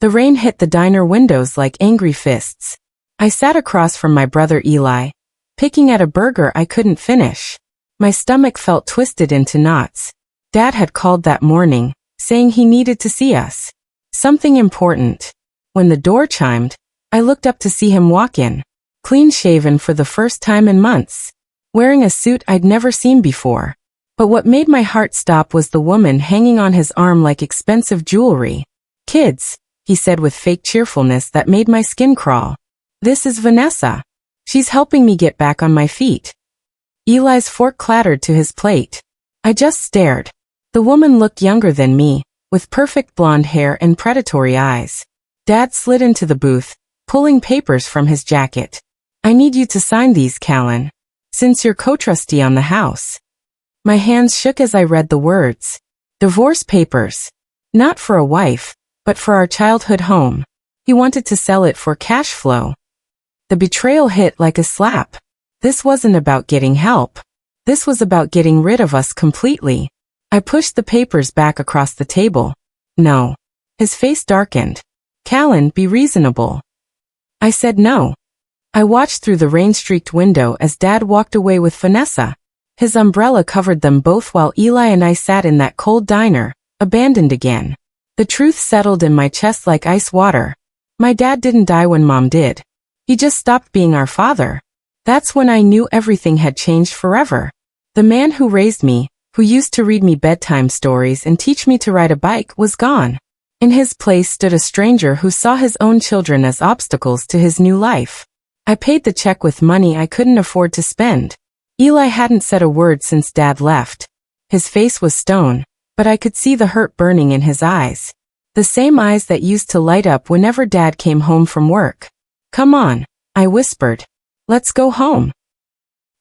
The rain hit the diner windows like angry fists. I sat across from my brother Eli, picking at a burger I couldn't finish. My stomach felt twisted into knots. Dad had called that morning, saying he needed to see us. Something important. When the door chimed, I looked up to see him walk in, clean-shaven for the first time in months, wearing a suit I'd never seen before. But what made my heart stop was the woman hanging on his arm like expensive jewelry. "Kids," he said with fake cheerfulness that made my skin crawl. "This is Vanessa. She's helping me get back on my feet." Eli's fork clattered to his plate. I just stared. The woman looked younger than me, with perfect blonde hair and predatory eyes. Dad slid into the booth, pulling papers from his jacket. "I need you to sign these, Callan, since you're co-trustee on the house." My hands shook as I read the words. Divorce papers. Not for a wife, but for our childhood home. He wanted to sell it for cash flow. The betrayal hit like a slap. This wasn't about getting help. This was about getting rid of us completely. I pushed the papers back across the table. "No." His face darkened. "Callan, be reasonable." I said no. I watched through the rain-streaked window as Dad walked away with Vanessa. His umbrella covered them both while Eli and I sat in that cold diner, abandoned again. The truth settled in my chest like ice water. My dad didn't die when Mom did. He just stopped being our father. That's when I knew everything had changed forever. The man who raised me, who used to read me bedtime stories and teach me to ride a bike, was gone. In his place stood a stranger who saw his own children as obstacles to his new life. I paid the check with money I couldn't afford to spend. Eli hadn't said a word since Dad left. His face was stone, but I could see the hurt burning in his eyes. The same eyes that used to light up whenever Dad came home from work. "Come on," I whispered. "Let's go home."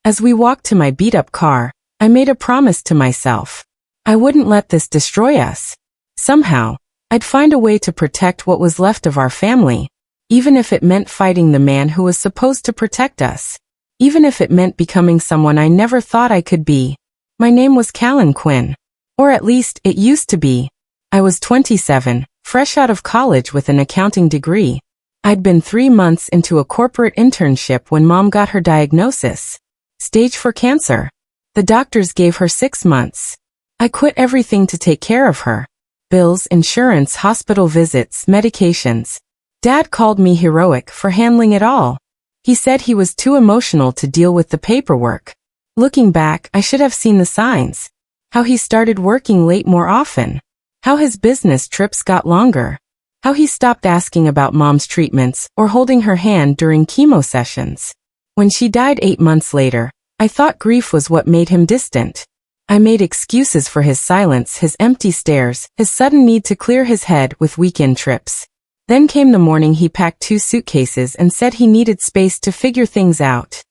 As we walked to my beat-up car, I made a promise to myself. I wouldn't let this destroy us. Somehow, I'd find a way to protect what was left of our family, even if it meant fighting the man who was supposed to protect us. Even if it meant becoming someone I never thought I could be. My name was Callan Quinn. Or at least, it used to be. I was 27, fresh out of college with an accounting degree. I'd been 3 months into a corporate internship when Mom got her diagnosis. Stage 4 cancer. The doctors gave her 6 months. I quit everything to take care of her. Bills, insurance, hospital visits, medications. Dad called me heroic for handling it all. He said he was too emotional to deal with the paperwork. Looking back, I should have seen the signs. How he started working late more often. How his business trips got longer. How he stopped asking about Mom's treatments or holding her hand during chemo sessions. When she died 8 months later, I thought grief was what made him distant. I made excuses for his silence, his empty stares, his sudden need to clear his head with weekend trips. Then came the morning he packed 2 suitcases and said he needed space to figure things out.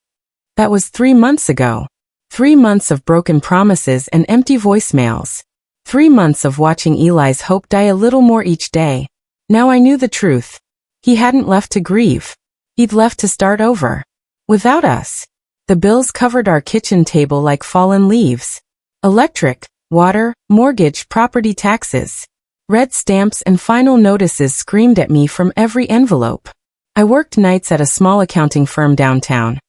That was 3 months ago. 3 months of broken promises and empty voicemails. 3 months of watching Eli's hope die a little more each day. Now I knew the truth. He hadn't left to grieve. He'd left to start over. Without us. The bills covered our kitchen table like fallen leaves. Electric, water, mortgage, property taxes. Red stamps and final notices screamed at me from every envelope. I worked nights at a small accounting firm downtown,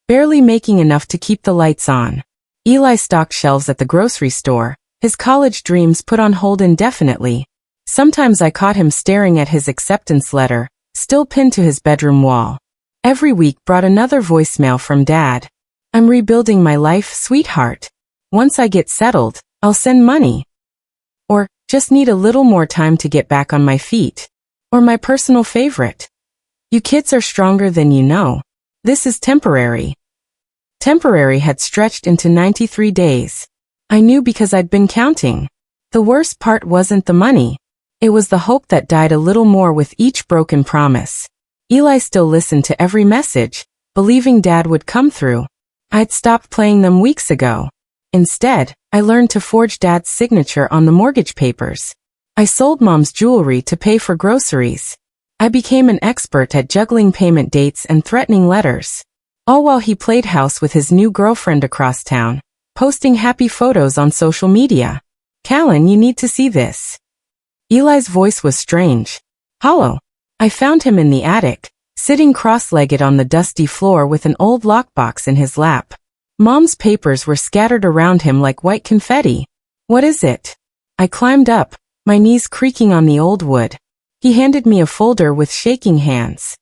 barely making enough to keep the lights on. Eli stocked shelves at the grocery store, his college dreams put on hold indefinitely. Sometimes I caught him staring at his acceptance letter, still pinned to his bedroom wall. Every week brought another voicemail from Dad. "I'm rebuilding my life, sweetheart. Once I get settled, I'll send money." Or, "Just need a little more time to get back on my feet." Or my personal favorite. "You kids are stronger than you know. This is temporary." Temporary had stretched into 93 days. I knew because I'd been counting. The worst part wasn't the money. It was the hope that died a little more with each broken promise. Eli still listened to every message, believing Dad would come through. I'd stopped playing them weeks ago. Instead, I learned to forge Dad's signature on the mortgage papers. I sold Mom's jewelry to pay for groceries. I became an expert at juggling payment dates and threatening letters. All while he played house with his new girlfriend across town, posting happy photos on social media. "Callan, you need to see this." Eli's voice was strange. hollow. I found him in the attic, sitting cross-legged on the dusty floor with an old lockbox in his lap. Mom's papers were scattered around him like white confetti. What is it? I climbed up, my knees creaking on the old wood. He handed me a folder with shaking hands.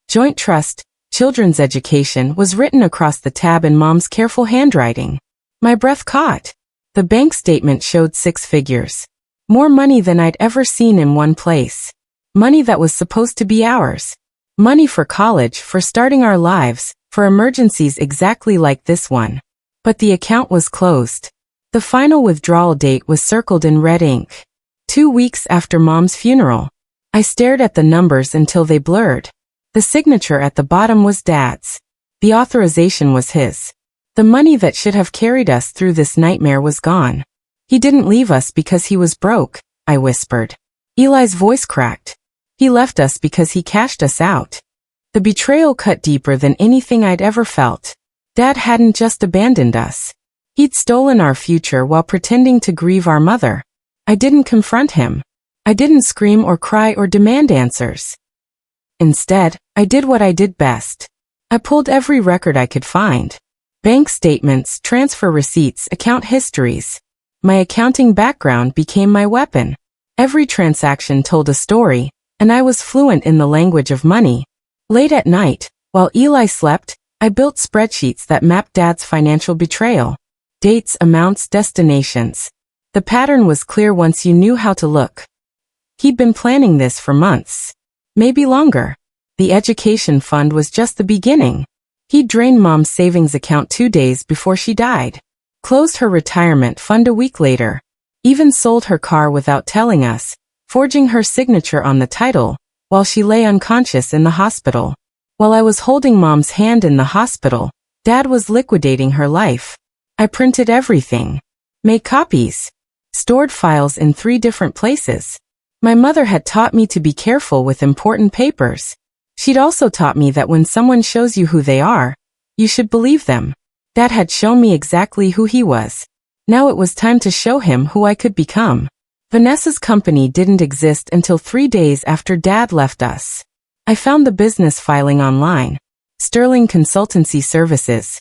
Joint Trust, Children's Education was written across the tab in Mom's careful handwriting. My breath caught. The bank statement showed 6 figures. More money than I'd ever seen in one place. Money that was supposed to be ours. Money for college, for starting our lives, for emergencies exactly like this one. But the account was closed. The final withdrawal date was circled in red ink. 2 weeks after Mom's funeral. I stared at the numbers until they blurred. The signature at the bottom was Dad's. The authorization was his. The money that should have carried us through this nightmare was gone. He didn't leave us because he was broke, I whispered. Eli's voice cracked. He left us because he cashed us out. The betrayal cut deeper than anything I'd ever felt. Dad hadn't just abandoned us. He'd stolen our future while pretending to grieve our mother. I didn't confront him. I didn't scream or cry or demand answers. Instead, I did what I did best. I pulled every record I could find. Bank statements, transfer receipts, account histories. My accounting background became my weapon. Every transaction told a story, and I was fluent in the language of money. Late at night, while Eli slept, I built spreadsheets that mapped Dad's financial betrayal. Dates, amounts, destinations. The pattern was clear once you knew how to look. He'd been planning this for months. Maybe longer. The education fund was just the beginning. He'd drained Mom's savings account 2 days before she died. Closed her retirement fund a week later. Even sold her car without telling us, forging her signature on the title, while she lay unconscious in the hospital. While I was holding Mom's hand in the hospital, Dad was liquidating her life. I printed everything. Made copies. Stored files in 3 different places. My mother had taught me to be careful with important papers. She'd also taught me that when someone shows you who they are, you should believe them. Dad had shown me exactly who he was. Now it was time to show him who I could become. Vanessa's company didn't exist until 3 days after Dad left us. I found the business filing online. Sterling Consultancy Services.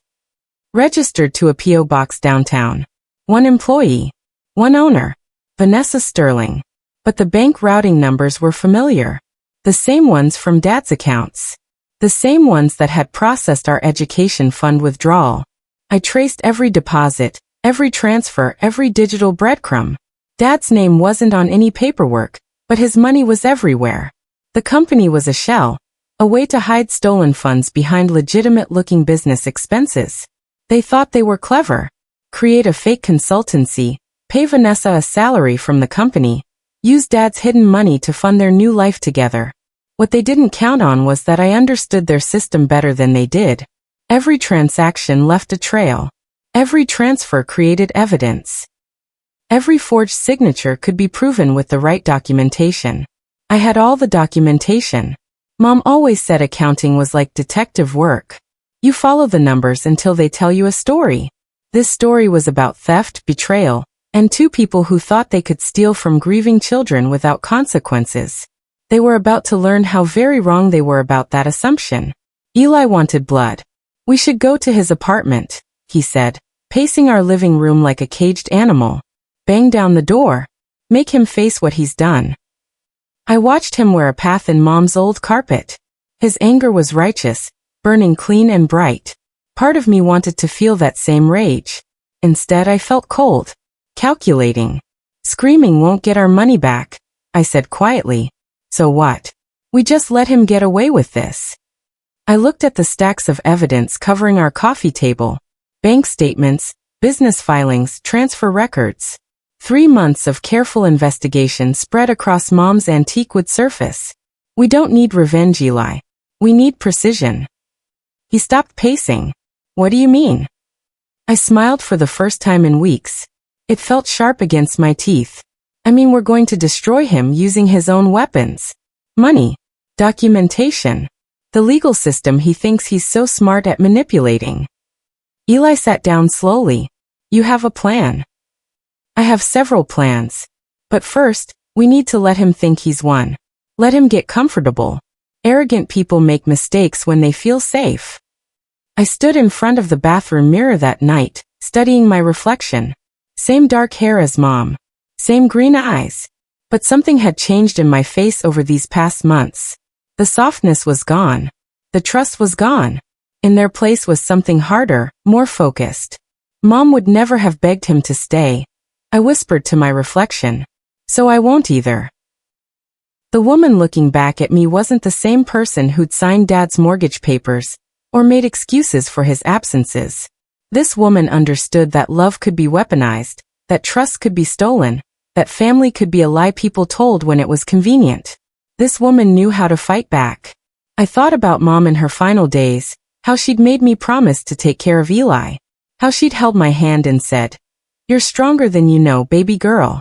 Registered to a P.O. box downtown. 1 employee. 1 owner. Vanessa Sterling. But the bank routing numbers were familiar. The same ones from Dad's accounts. The same ones that had processed our education fund withdrawal. I traced every deposit, every transfer, every digital breadcrumb. Dad's name wasn't on any paperwork, but his money was everywhere. The company was a shell, a way to hide stolen funds behind legitimate-looking business expenses. They thought they were clever. Create a fake consultancy, pay Vanessa a salary from the company, use Dad's hidden money to fund their new life together. What they didn't count on was that I understood their system better than they did. Every transaction left a trail. Every transfer created evidence. Every forged signature could be proven with the right documentation. I had all the documentation. Mom always said accounting was like detective work. You follow the numbers until they tell you a story. This story was about theft, betrayal, and 2 people who thought they could steal from grieving children without consequences. They were about to learn how very wrong they were about that assumption. Eli wanted blood. We should go to his apartment, he said, pacing our living room like a caged animal. Bang down the door. Make him face what he's done. I watched him wear a path in Mom's old carpet. His anger was righteous, burning clean and bright. Part of me wanted to feel that same rage. Instead, I felt cold. Calculating. Screaming won't get our money back, I said quietly. So what? We just let him get away with this. I looked at the stacks of evidence covering our coffee table. Bank statements, business filings, transfer records. 3 months of careful investigation spread across Mom's antique wood surface. We don't need revenge, Eli. We need precision. He stopped pacing. What do you mean? I smiled for the first time in weeks. It felt sharp against my teeth. I mean, we're going to destroy him using his own weapons. Money. Documentation. The legal system he thinks he's so smart at manipulating. Eli sat down slowly. You have a plan. I have several plans. But first, we need to let him think he's won. Let him get comfortable. Arrogant people make mistakes when they feel safe. I stood in front of the bathroom mirror that night, studying my reflection. Same dark hair as Mom. Same green eyes. But something had changed in my face over these past months. The softness was gone. The trust was gone. In their place was something harder, more focused. Mom would never have begged him to stay. I whispered to my reflection. So I won't either. The woman looking back at me wasn't the same person who'd signed Dad's mortgage papers, or made excuses for his absences. This woman understood that love could be weaponized, that trust could be stolen, that family could be a lie people told when it was convenient. This woman knew how to fight back. I thought about Mom in her final days, how she'd made me promise to take care of Eli, how she'd held my hand and said, "You're stronger than you know, baby girl."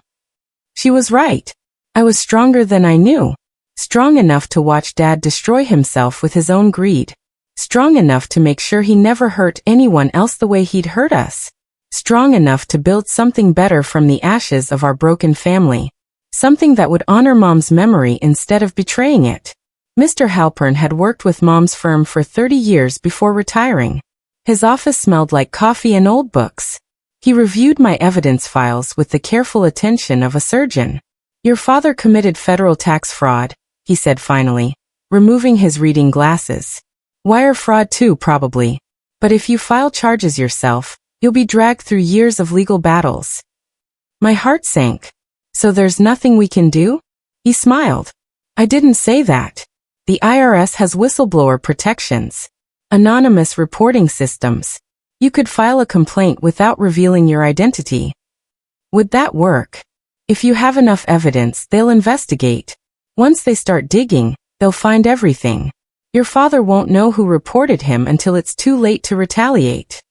She was right. I was stronger than I knew. Strong enough to watch Dad destroy himself with his own greed. Strong enough to make sure he never hurt anyone else the way he'd hurt us. Strong enough to build something better from the ashes of our broken family. Something that would honor Mom's memory instead of betraying it. Mr. Halpern had worked with Mom's firm for 30 years before retiring. His office smelled like coffee and old books. He reviewed my evidence files with the careful attention of a surgeon. "Your father committed federal tax fraud," he said finally, removing his reading glasses. "Wire fraud too, probably. But if you file charges yourself, you'll be dragged through years of legal battles." My heart sank. "So there's nothing we can do?" He smiled. "I didn't say that. The IRS has whistleblower protections. Anonymous reporting systems. You could file a complaint without revealing your identity." Would that work? If you have enough evidence, they'll investigate. Once they start digging, they'll find everything. Your father won't know who reported him until it's too late to retaliate.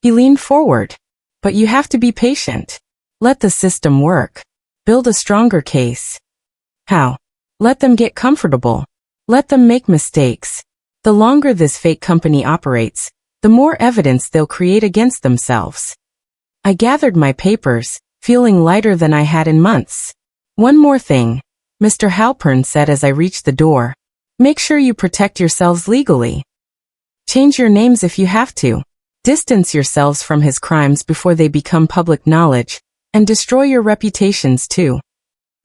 He leaned forward. "But you have to be patient. Let the system work. Build a stronger case." "How?" "Let them get comfortable. Let them make mistakes. The longer this fake company operates, the more evidence they'll create against themselves." I gathered my papers, feeling lighter than I had in months. "One more thing," Mr. Halpern said as I reached the door. "Make sure you protect yourselves legally. Change your names if you have to. Distance yourselves from his crimes before they become public knowledge, and destroy your reputations too."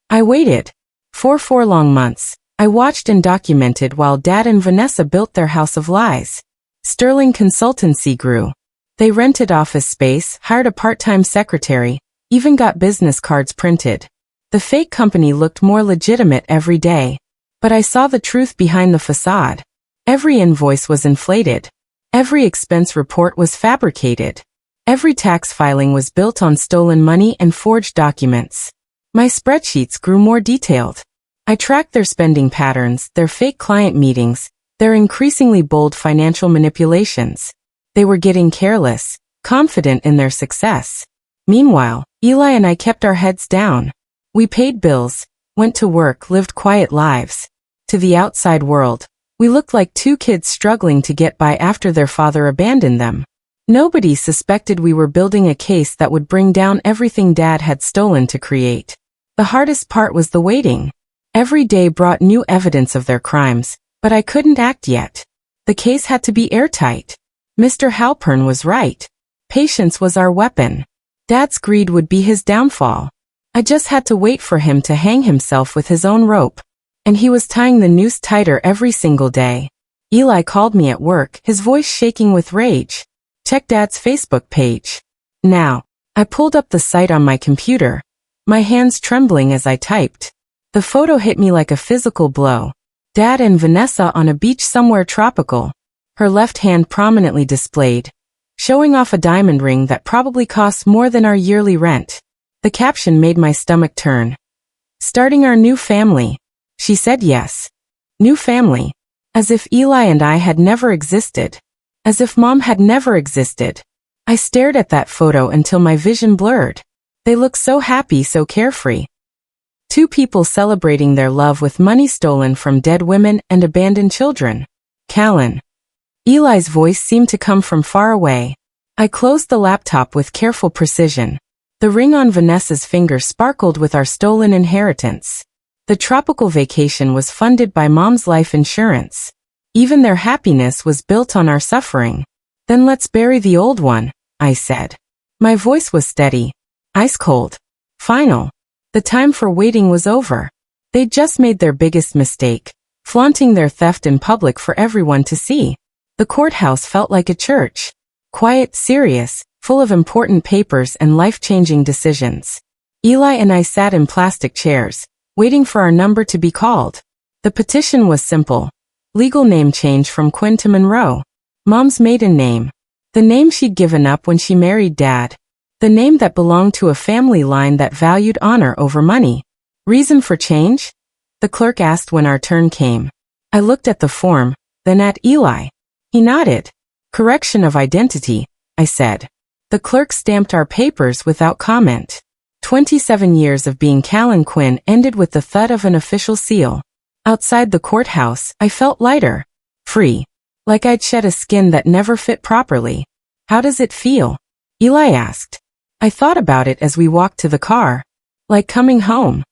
I waited. For 4 long months, I watched and documented while Dad and Vanessa built their house of lies. Sterling Consultancy grew. They rented office space, hired a part-time secretary, even got business cards printed. The fake company looked more legitimate every day. But I saw the truth behind the facade. Every invoice was inflated. Every expense report was fabricated. Every tax filing was built on stolen money and forged documents. My spreadsheets grew more detailed. I tracked their spending patterns, their fake client meetings, their increasingly bold financial manipulations. They were getting careless, confident in their success. Meanwhile, Eli and I kept our heads down. We paid bills, went to work, lived quiet lives. To the outside world, we looked like 2 kids struggling to get by after their father abandoned them. Nobody suspected we were building a case that would bring down everything Dad had stolen to create. The hardest part was the waiting. Every day brought new evidence of their crimes, but I couldn't act yet. The case had to be airtight. Mr. Halpern was right. Patience was our weapon. Dad's greed would be his downfall. I just had to wait for him to hang himself with his own rope. And he was tying the noose tighter every single day. Eli called me at work, his voice shaking with rage. "Check Dad's Facebook page." Now, I pulled up the site on my computer, my hands trembling as I typed. The photo hit me like a physical blow. Dad and Vanessa on a beach somewhere tropical. Her left hand prominently displayed, showing off a diamond ring that probably costs more than our yearly rent. The caption made my stomach turn. "Starting our new family." She said yes. New family. As if Eli and I had never existed. As if Mom had never existed. I stared at that photo until my vision blurred. They looked so happy, so carefree. 2 people celebrating their love with money stolen from dead women and abandoned children. Callan. Eli's voice seemed to come from far away. I closed the laptop with careful precision. The ring on Vanessa's finger sparkled with our stolen inheritance. The tropical vacation was funded by Mom's life insurance. Even their happiness was built on our suffering. Then let's bury the old one, I said. My voice was steady, ice cold, final. The time for waiting was over. They'd just made their biggest mistake, flaunting their theft in public for everyone to see. The courthouse felt like a church. Quiet, serious, full of important papers and life-changing decisions. Eli and I sat in plastic chairs, waiting for our number to be called. The petition was simple. Legal name change from Quinn to Monroe. Mom's maiden name. The name she'd given up when she married Dad. The name that belonged to a family line that valued honor over money. Reason for change? The clerk asked when our turn came. I looked at the form, then at Eli. He nodded. Correction of identity, I said. The clerk stamped our papers without comment. 27 years of being Callan Quinn ended with the thud of an official seal. Outside the courthouse, I felt lighter. Free. Like I'd shed a skin that never fit properly. How does it feel? Eli asked. I thought about it as we walked to the car. Like coming home.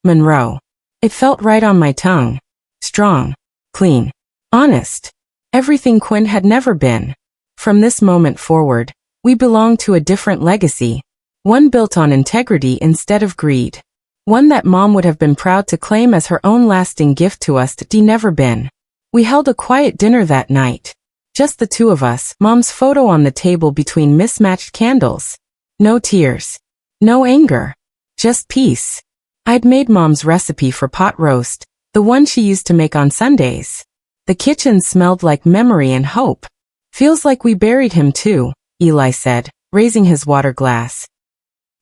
Monroe. It felt right on my tongue. Strong. Clean. Honest. Everything Quinn had never been. From this moment forward, we belonged to a different legacy. One built on integrity instead of greed. One that Mom would have been proud to claim as her own lasting gift to us that never been. We held a quiet dinner that night. Just the two of us, Mom's photo on the table between mismatched candles. No tears. No anger. Just peace. I'd made Mom's recipe for pot roast, the one she used to make on Sundays. The kitchen smelled like memory and hope. Feels like we buried him too, Eli said, raising his water glass.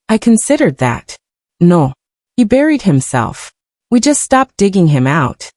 I considered that. No. He buried himself. We just stopped digging him out.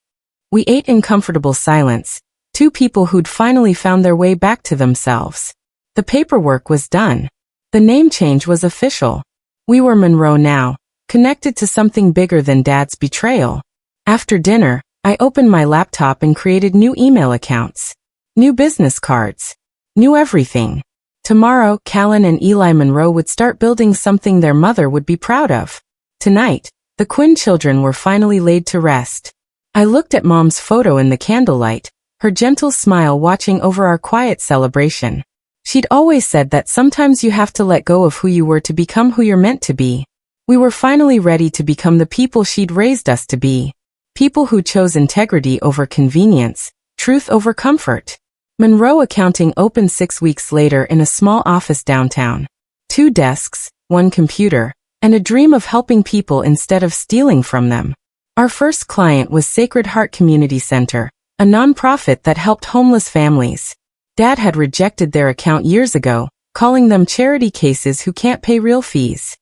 We ate in comfortable silence, two people who'd finally found their way back to themselves. The paperwork was done. The name change was official. We were Monroe now, connected to something bigger than Dad's betrayal. After dinner, I opened my laptop and created new email accounts. New business cards. New everything. Tomorrow, Callan and Eli Monroe would start building something their mother would be proud of. Tonight, the Quinn children were finally laid to rest. I looked at Mom's photo in the candlelight, her gentle smile watching over our quiet celebration. She'd always said that sometimes you have to let go of who you were to become who you're meant to be. We were finally ready to become the people she'd raised us to be. People who chose integrity over convenience, truth over comfort. Monroe Accounting opened 6 weeks later in a small office downtown. 2 desks, 1 computer, and a dream of helping people instead of stealing from them. Our first client was Sacred Heart Community Center, a nonprofit that helped homeless families. Dad had rejected their account years ago, calling them charity cases who can't pay real fees.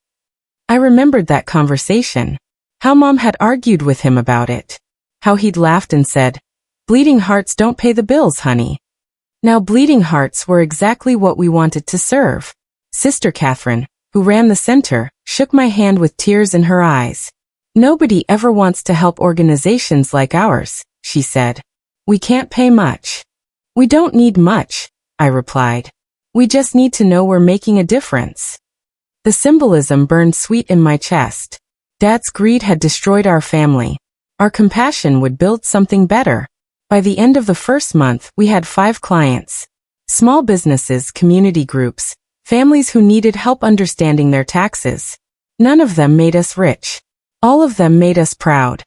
I remembered that conversation. How Mom had argued with him about it. How he'd laughed and said, "Bleeding hearts don't pay the bills, honey." Now bleeding hearts were exactly what we wanted to serve. Sister Catherine, who ran the center, shook my hand with tears in her eyes. "Nobody ever wants to help organizations like ours," she said. "We can't pay much." "We don't need much," I replied. "We just need to know we're making a difference." The symbolism burned sweet in my chest. Dad's greed had destroyed our family. Our compassion would build something better. By the end of the first month, we had 5 clients. Small businesses, community groups, families who needed help understanding their taxes. None of them made us rich. All of them made us proud.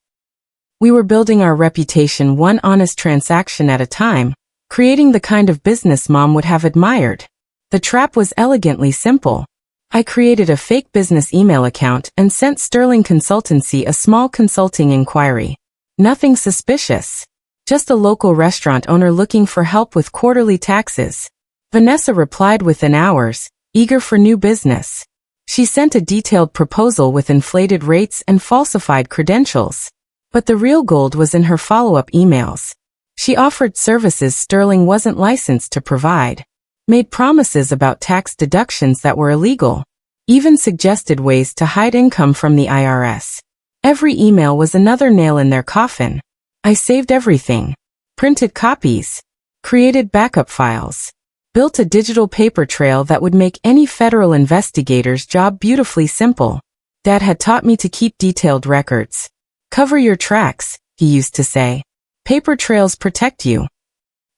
We were building our reputation one honest transaction at a time, creating the kind of business Mom would have admired. The trap was elegantly simple. I created a fake business email account and sent Sterling Consultancy a small consulting inquiry. Nothing suspicious. Just a local restaurant owner looking for help with quarterly taxes. Vanessa replied within hours, eager for new business. She sent a detailed proposal with inflated rates and falsified credentials. But the real gold was in her follow-up emails. She offered services Sterling wasn't licensed to provide. Made promises about tax deductions that were illegal. Even suggested ways to hide income from the IRS. Every email was another nail in their coffin. I saved everything. Printed copies. Created backup files. Built a digital paper trail that would make any federal investigator's job beautifully simple. Dad had taught me to keep detailed records. Cover your tracks, he used to say. Paper trails protect you.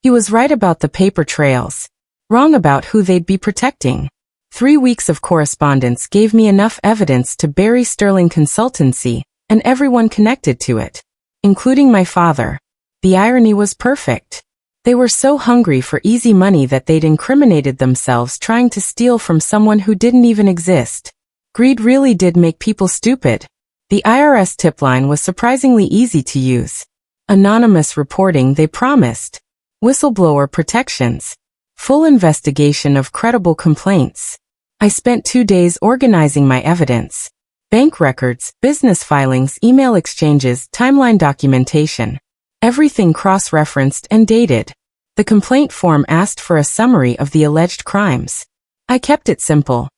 He was right about the paper trails. Wrong about who they'd be protecting. 3 weeks of correspondence gave me enough evidence to bury Sterling Consultancy and everyone connected to it, including my father. The irony was perfect. They were so hungry for easy money that they'd incriminated themselves trying to steal from someone who didn't even exist. Greed really did make people stupid. The IRS tip line was surprisingly easy to use. Anonymous reporting, they promised. Whistleblower protections. Full investigation of credible complaints. I spent 2 days organizing my evidence. Bank records, business filings, email exchanges, timeline documentation. Everything cross-referenced and dated. The complaint form asked for a summary of the alleged crimes. I kept it simple.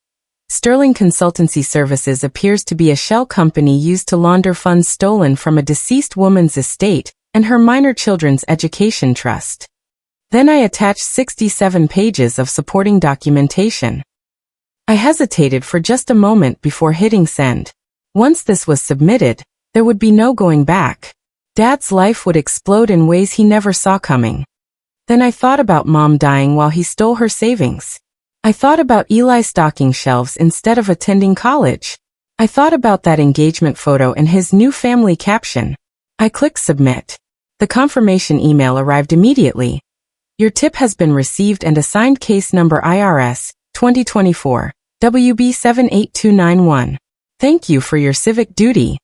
Sterling Consultancy Services appears to be a shell company used to launder funds stolen from a deceased woman's estate and her minor children's education trust. Then I attached 67 pages of supporting documentation. I hesitated for just a moment before hitting send. Once this was submitted, there would be no going back. Dad's life would explode in ways he never saw coming. Then I thought about Mom dying while he stole her savings. I thought about Eli stocking shelves instead of attending college. I thought about that engagement photo and his new family caption. I clicked submit. The confirmation email arrived immediately. Your tip has been received and assigned case number IRS 2024 WB 78291. Thank you for your civic duty.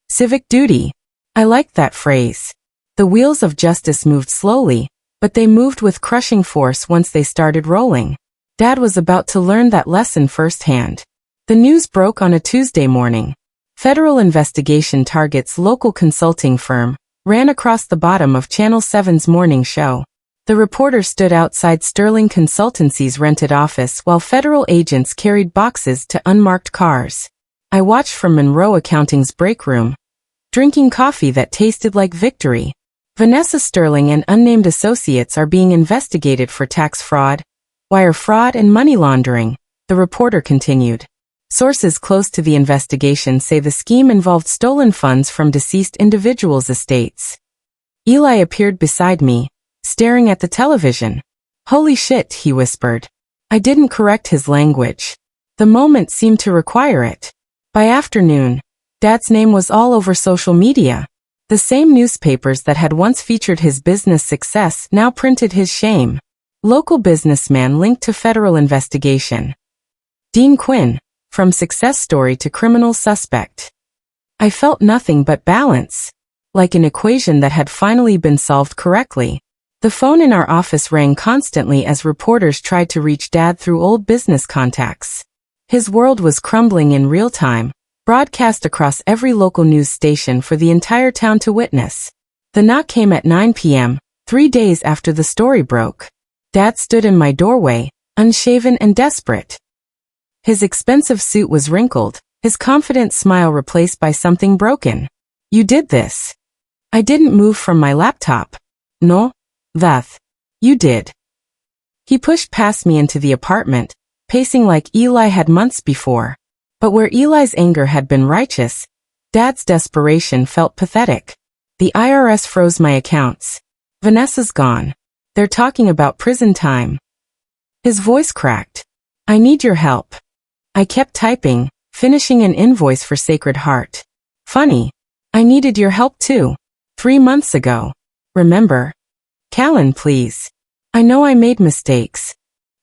Civic duty. I liked that phrase. The wheels of justice moved slowly, but they moved with crushing force once they started rolling. Dad was about to learn that lesson firsthand. The news broke on a Tuesday morning. Federal investigation targets local consulting firm, ran across the bottom of Channel 7's morning show. The reporter stood outside Sterling Consultancy's rented office while federal agents carried boxes to unmarked cars. I watched from Monroe Accounting's break room, drinking coffee that tasted like victory. Vanessa Sterling and unnamed associates are being investigated for tax fraud, wire fraud and money laundering, the reporter continued. Sources close to the investigation say the scheme involved stolen funds from deceased individuals' estates. Eli appeared beside me, staring at the television. Holy shit, he whispered. I didn't correct his language. The moment seemed to require it. By afternoon, Dad's name was all over social media. The same newspapers that had once featured his business success now printed his shame. Local businessman linked to federal investigation. Dean Quinn, from success story to criminal suspect. I felt nothing but balance, like an equation that had finally been solved correctly. The phone in our office rang constantly as reporters tried to reach Dad through old business contacts. His world was crumbling in real time, broadcast across every local news station for the entire town to witness. The knock came at 9 p.m., 3 days after the story broke. Dad stood in my doorway, unshaven and desperate. His expensive suit was wrinkled, his confident smile replaced by something broken. You did this. I didn't move from my laptop. No, that. You did. He pushed past me into the apartment, pacing like Eli had months before. But where Eli's anger had been righteous, Dad's desperation felt pathetic. The IRS froze my accounts. Vanessa's gone. They're talking about prison time. His voice cracked. I need your help. I kept typing, finishing an invoice for Sacred Heart. Funny. I needed your help too. 3 months ago. Remember? Callan, please. I know I made mistakes.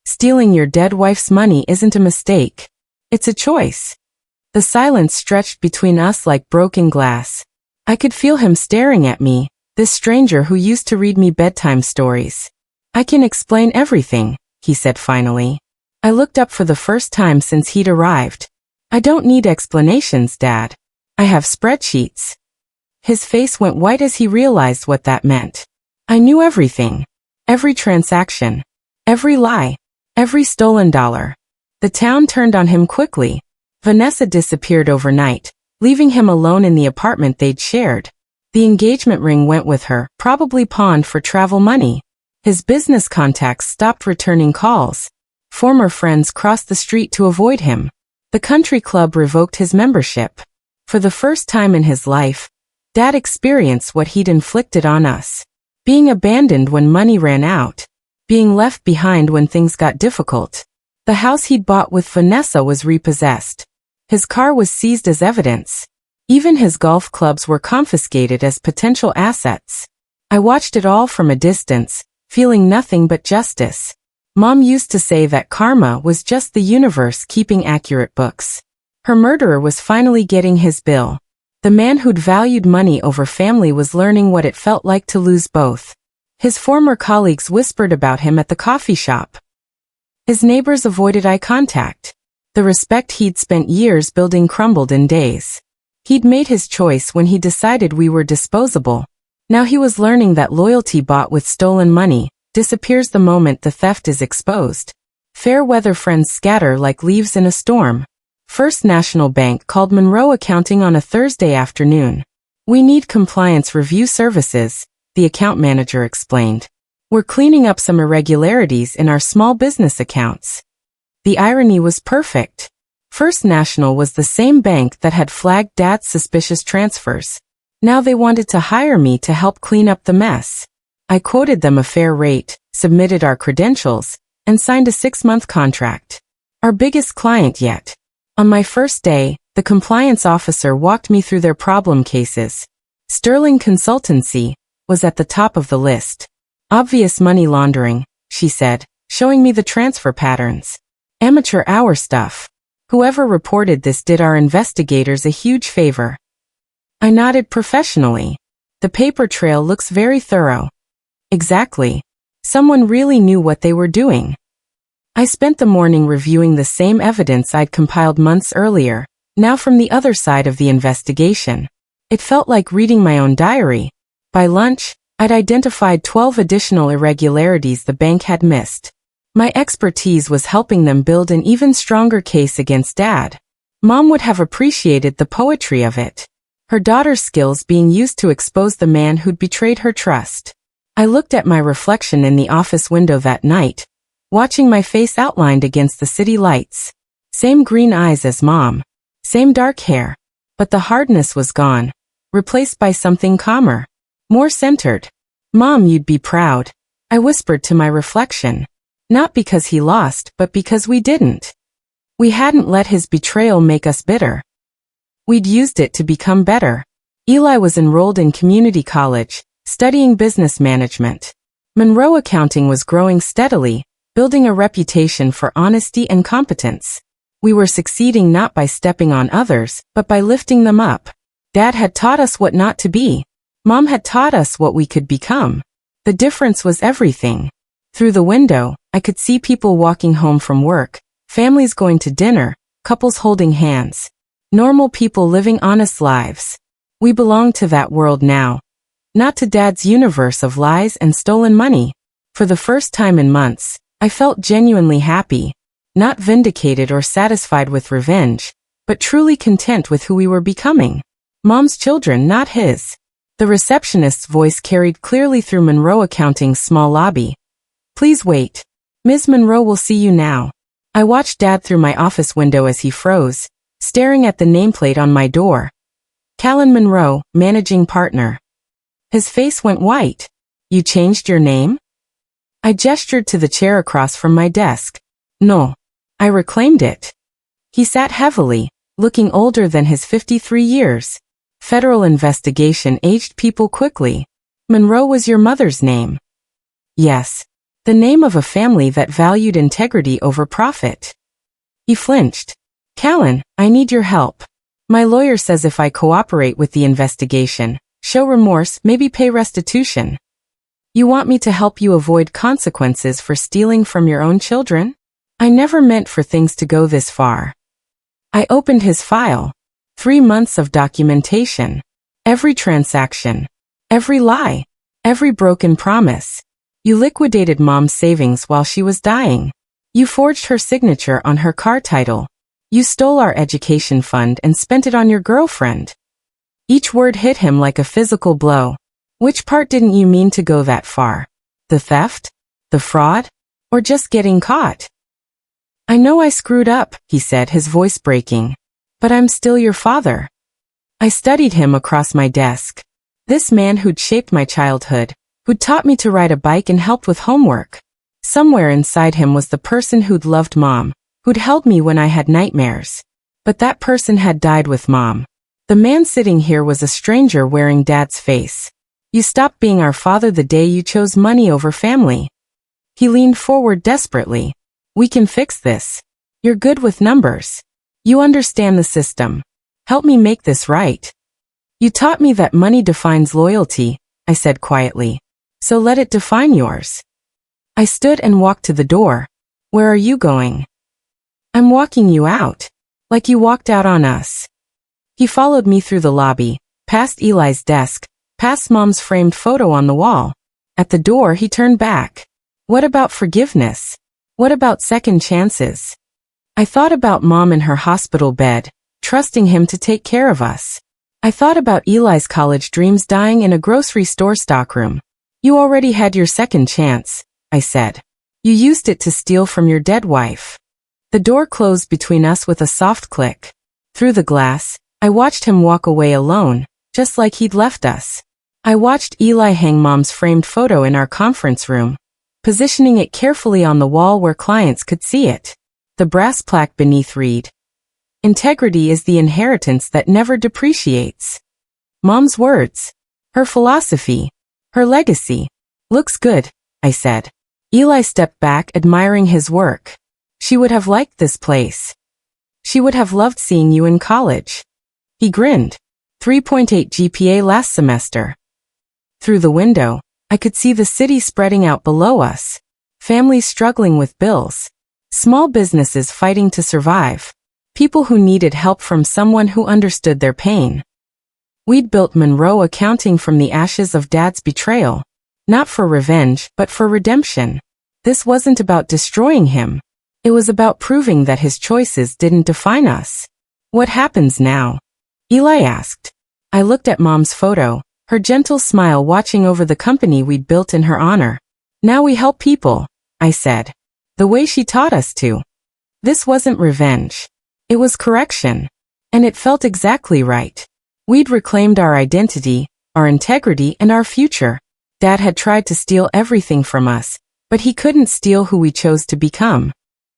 Stealing your dead wife's money isn't a mistake. It's a choice. The silence stretched between us like broken glass. I could feel him staring at me, this stranger who used to read me bedtime stories. I can explain everything, he said finally. I looked up for the first time since he'd arrived. I don't need explanations, Dad. I have spreadsheets. His face went white as he realized what that meant. I knew everything. Every transaction. Every lie. Every stolen dollar. The town turned on him quickly. Vanessa disappeared overnight, leaving him alone in the apartment they'd shared. The engagement ring went with her, probably pawned for travel money. His business contacts stopped returning calls. Former friends crossed the street to avoid him. The country club revoked his membership. For the first time in his life, Dad experienced what he'd inflicted on us. Being abandoned when money ran out. Being left behind when things got difficult. The house he'd bought with Vanessa was repossessed. His car was seized as evidence. Even his golf clubs were confiscated as potential assets. I watched it all from a distance, feeling nothing but justice. Mom used to say that karma was just the universe keeping accurate books. Her murderer was finally getting his bill. The man who'd valued money over family was learning what it felt like to lose both. His former colleagues whispered about him at the coffee shop. His neighbors avoided eye contact. The respect he'd spent years building crumbled in days. He'd made his choice when he decided we were disposable. Now he was learning that loyalty bought with stolen money disappears the moment the theft is exposed. Fair weather friends scatter like leaves in a storm. First National Bank called Monroe Accounting on a Thursday afternoon. "We need compliance review services," the account manager explained. "We're cleaning up some irregularities in our small business accounts." The irony was perfect. First National was the same bank that had flagged Dad's suspicious transfers. Now they wanted to hire me to help clean up the mess. I quoted them a fair rate, submitted our credentials, and signed a 6-month contract. Our biggest client yet. On my first day, the compliance officer walked me through their problem cases. Sterling Consultancy was at the top of the list. "Obvious money laundering," she said, showing me the transfer patterns. "Amateur hour stuff. Whoever reported this did our investigators a huge favor." I nodded professionally. "The paper trail looks very thorough." "Exactly. Someone really knew what they were doing." I spent the morning reviewing the same evidence I'd compiled months earlier, now from the other side of the investigation. It felt like reading my own diary. By lunch, I'd identified 12 additional irregularities the bank had missed. My expertise was helping them build an even stronger case against Dad. Mom would have appreciated the poetry of it. Her daughter's skills being used to expose the man who'd betrayed her trust. I looked at my reflection in the office window that night, watching my face outlined against the city lights. Same green eyes as Mom. Same dark hair. But the hardness was gone, replaced by something calmer. More centered. "Mom, you'd be proud," I whispered to my reflection. Not because he lost, but because we didn't. We hadn't let his betrayal make us bitter. We'd used it to become better. Eli was enrolled in community college, studying business management. Monroe Accounting was growing steadily, building a reputation for honesty and competence. We were succeeding not by stepping on others, but by lifting them up. Dad had taught us what not to be. Mom had taught us what we could become. The difference was everything. Through the window, I could see people walking home from work, families going to dinner, couples holding hands. Normal people living honest lives. We belonged to that world now. Not to Dad's universe of lies and stolen money. For the first time in months, I felt genuinely happy. Not vindicated or satisfied with revenge, but truly content with who we were becoming. Mom's children, not his. The receptionist's voice carried clearly through Monroe Accounting's small lobby. "Please wait. Ms. Monroe will see you now." I watched Dad through my office window as he froze, staring at the nameplate on my door. Callan Monroe, managing partner. His face went white. "You changed your name?" I gestured to the chair across from my desk. "No. I reclaimed it." He sat heavily, looking older than his 53 years. "Federal investigation aged people quickly. Monroe was your mother's name." "Yes. The name of a family that valued integrity over profit." He flinched. "Callan, I need your help. My lawyer says if I cooperate with the investigation, show remorse, maybe pay restitution. You want me to help you avoid consequences for stealing from your own children? I never meant for things to go this far." I opened his file. 3 months of documentation. Every transaction. Every lie. Every broken promise. You liquidated Mom's savings while she was dying. You forged her signature on her car title. You stole our education fund and spent it on your girlfriend. Each word hit him like a physical blow. Which part didn't you mean to go that far? The theft? The fraud? Or just getting caught? "I know I screwed up," he said, his voice breaking. "But I'm still your father." I studied him across my desk. This man who'd shaped my childhood, who'd taught me to ride a bike and helped with homework. Somewhere inside him was the person who'd loved Mom, who'd held me when I had nightmares. But that person had died with Mom. The man sitting here was a stranger wearing Dad's face. You stopped being our father the day you chose money over family. He leaned forward desperately. We can fix this. You're good with numbers. You understand the system. Help me make this right. You taught me that money defines loyalty, I said quietly. So let it define yours. I stood and walked to the door. Where are you going? I'm walking you out. Like you walked out on us. He followed me through the lobby, past Eli's desk, past Mom's framed photo on the wall. At the door he turned back. What about forgiveness? What about second chances? I thought about Mom in her hospital bed, trusting him to take care of us. I thought about Eli's college dreams dying in a grocery store stockroom. You already had your second chance, I said. You used it to steal from your dead wife. The door closed between us with a soft click. Through the glass, I watched him walk away alone, just like he'd left us. I watched Eli hang Mom's framed photo in our conference room, positioning it carefully on the wall where clients could see it. The brass plaque beneath read, "Integrity is the inheritance that never depreciates." Mom's words, her philosophy, her legacy. Looks good, I said. Eli stepped back, admiring his work. She would have liked this place. She would have loved seeing you in college. He grinned. 3.8 GPA last semester. Through the window, I could see the city spreading out below us. Families struggling with bills. Small businesses fighting to survive. People who needed help from someone who understood their pain. We'd built Monroe Accounting from the ashes of Dad's betrayal. Not for revenge, but for redemption. This wasn't about destroying him. It was about proving that his choices didn't define us. What happens now? Eli asked. I looked at Mom's photo, her gentle smile watching over the company we'd built in her honor. Now we help people, I said. The way she taught us to. This wasn't revenge. It was correction. And it felt exactly right. We'd reclaimed our identity, our integrity, and our future. Dad had tried to steal everything from us, but he couldn't steal who we chose to become.